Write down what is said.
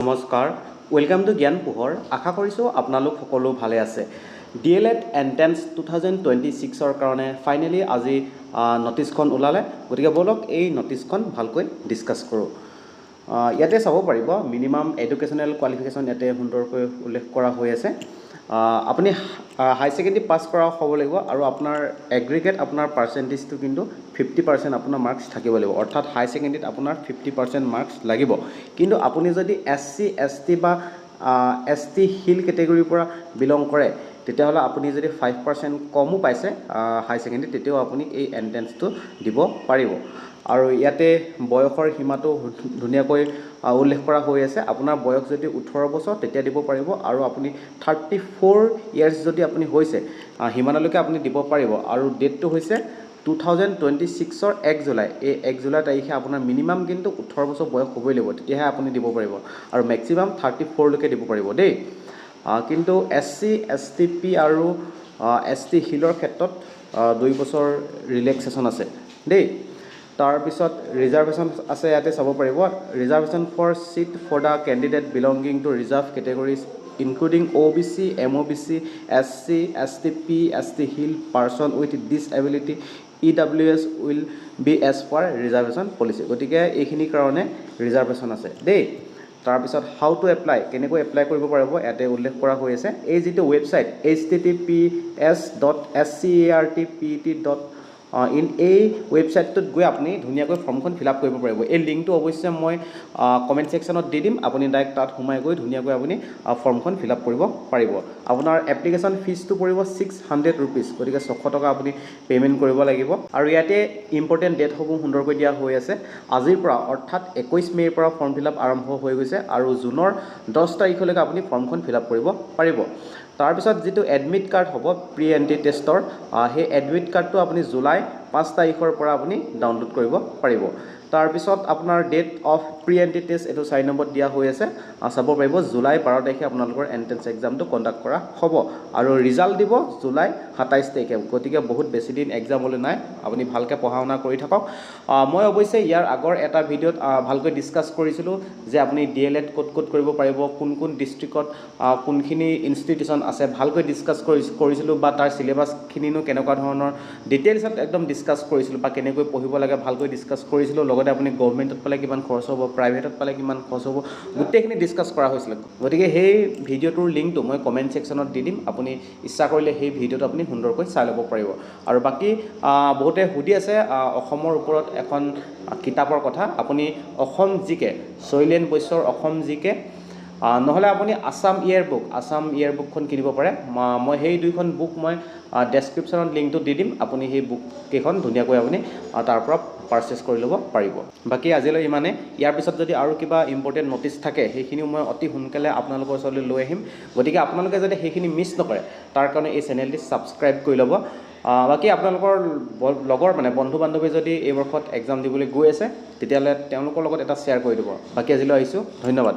নমস্কাৰ welcome to জ্ঞান পোহৰ আশা কৰিছোঁ আপোনালোক সকলো ভালে আছে DLED এন্ট্ৰেন্স 2026 কাৰণে ফাইনালি আজি নটিছখন ওলালে গতিকে বলক এই নটিছখন ভালকৈ ডিসকাস কৰোঁ ইয়াতে চাব পাৰিব মিনিমাম এডুকেশনাল কোৱালিফিকেশন ইয়াতে সুন্দৰকৈ উল্লেখ কৰা হৈ আছে আপুনি হাই সেকেন্ডাৰী পাস কৰা হ'ব লাগিব আৰু আপোনাৰ এগ্ৰিগেট আপোনাৰ পাৰ্সেন্টেজটো কিন্তু 50% আপোনাৰ মাৰ্কস থাকিব লাগিব অৰ্থাৎ হাই সেকেন্ডাৰীত আপোনাৰ 50% মাৰ্কস লাগিব কিন্তু আপুনি যদি SC ST বা ST হিল ক্যাটাগৰীৰ পৰা বিলং কৰে তেতিয়াহলে আপুনি যদি 5% কমো পাইছে হাই সেকেন্ডাৰী তেতিয়াও আপুনি এই এন্ট্ৰেন্সটো দিব পাৰিব আৰু ইয়াতে বয়সৰ সীমাটো ধুনিয়াকৈ উল্লেখ কৰা হৈ আছে আপোনাৰ বয়স যদি 18 বছৰ তেতিয়া দিব পাৰিব আৰু আপুনি 34 ইয়াৰ্স যদি আপুনি হৈছে হিমানলৈকে আপুনি দিব পাৰিব আৰু ডেটটো হৈছে 2026 ৰ 1 জুলাই এই 1 জুলাই তাৰিখে আপোনাৰ মিনিমাম কিন্তু 18 বছৰ বয়স হ'বই লাগিব তেতিয়াহে আপুনি দিব পাৰিব আৰু ম্যাক্সিমাম 34 লৈকে দিব পাৰিব দেই কিন্তু SC STP আৰু ST হিলৰ ক্ষেত্ৰত 2 বছৰ ৰিলেক্সেশন আছে দেই তাৰ পিছত ৰিজাৰ্ভেশন আছে ইয়াতে চাব পাৰিব reservation for seat for the candidate belonging to reserve categories including OBC, MOBC, SC, STP, ST Hill person with disability EWS will be as per reservation policy গতিকে এইখিনি কাৰণে ৰিজাৰ্ভেশন আছে দেই তাৰ পিছত হাউ টু এপ্লাই কেনেকৈ apply কৰিব পাৰিব ইয়াতে উল্লেখ কৰা হৈ আছে এই যেটো website https.scartpet. In a website to গৈ আপুনি ধুনিয়াকৈ ফৰ্মখন ফিল আপ কৰিব পাৰিব এই লিংকটো অৱশ্যে মই কমেন্ট সেকশনত দি দিম আপুনি ডাইৰেক্ট তাত সোমাই গৈ ধুনিয়াকৈ আপুনি ফৰ্মখন ফিল আপ কৰিব পাৰিব আপোনাৰ এপ্লিকেশন ফিজটো পৰিব 600 rupees গতিকে 600 টকা আপুনি পেমেন্ট কৰিব লাগিব আৰু ইয়াতে ইম্পৰ্টেন্ট ডেট হ'ব সুন্দৰকৈ দিয়া হৈ আছে আজিৰ পৰা অৰ্থাৎ 21 মেৰ পৰা ফৰ্ম ফিল আপ আৰম্ভ হৈ গৈছে আৰু জুনৰ 10 তাৰিখলৈকে আপুনি ফৰ্মখন ফিল আপ কৰিব পাৰিব তাৰ পিছত যেটো এডমিট কাৰ্ড হ'ব প্ৰি এন্ট্ৰি টেষ্টৰ হে এডমিট কাৰ্ডটো আপুনি জুলাই 5 তাৰিখৰ পৰা আপুনি ডাউনলোড কৰিব পাৰিব তাৰ পিছত আপোনাৰ date of pre entry test এটো 4 নম্বৰ দিয়া হৈ আছে চাব পাৰিব জুলাই 12 তাৰিখে আপোনালোকৰ এন্ট্ৰেন্স এক্সামটো কণ্ডাক্ট কৰা হ'ব আৰু ৰিজাল্ট দিব জুলাই 27 তাৰিখে গতিকে বহুত বেছি দিন এক্সাম হলে নাই আপুনি ভালকে পঢ়াওনা কৰি থাকক মই অৱশ্যে ইয়াৰ আগৰ এটা ভিডিওত ভালকৈ ডিসকাস কৰিছিলো যে আপুনি DLED কোড কৰিব পাৰিব কোন কোন ডিস্ট্ৰিক্টত কোনখিনি ইনষ্টিটিউশন আছে ভালকৈ ডিসকাস কৰিছিলো বা তাৰ সিলেবাস খিনিনো কেনেকুৱা ধৰণৰ ডিটেইলছত একদম ডিসকাস কৰিছিলো বা কেনেকৈ পঢ়িব লাগে ভালকৈ ডিসকাস কৰিছিলো লগতে আপুনি গভৰ্ণমেণ্টত পালে কিমান খৰচ হ'ব প্ৰাইভেটত পালে কিমান খৰচ হ'ব গোটেইখিনি ডিসকাস কৰা হৈছিল গতিকে সেই ভিডিওটোৰ লিংকটো মই কমেন্ট সেকশনত দি দিম আপুনি ইচ্ছা কৰিলে সেই ভিডিওটো আপুনি সুন্দৰকৈ চাই ল'ব পাৰিব আৰু বাকি বহুতে হুদি আছে অসমৰ ওপৰত এখন কিতাপৰ কথা আপুনি অসম জিকে শৈলেন বৈশ্যৰ অসম জিকে নহলে আপুনি আসাম ইয়াৰবুকখন কিনিব পাৰে মই সেই দুইখন বুক মই ডেসক্ৰিপচনত লিংকটো দি দিম আপুনি সেই বুক কেখন ধুনিয়াকৈ আপুনি তাৰ পৰা পাৰচেজ কৰি ল'ব পাৰিব বাকি আজিলৈ ইমানে ইয়াৰ পিছত যদি আৰু কিবা ইম্পৰ্টেন্ট নটিছ থাকে সেইখিনি মই অতি সোনকালে আপোনালোকৰ ওচৰলৈ লৈ আহিম গতিকে আপোনালোকে যদি সেইখিনি মিছ নকৰে তাৰ কাৰণে এই চেনেলটি সাবস্ক্ৰাইব কৰি ল'ব বাকি আপোনালোকৰ লগৰ মানে বন্ধু বান্ধৱী যদি এই বৰ্ষত এক্সাম দিবলৈ গৈ আছে তেতিয়ালে তেওঁলোকৰ লগত এটা শেয়াৰ কৰি দিব বাকি আজিলৈ আহিছো ধন্যবাদ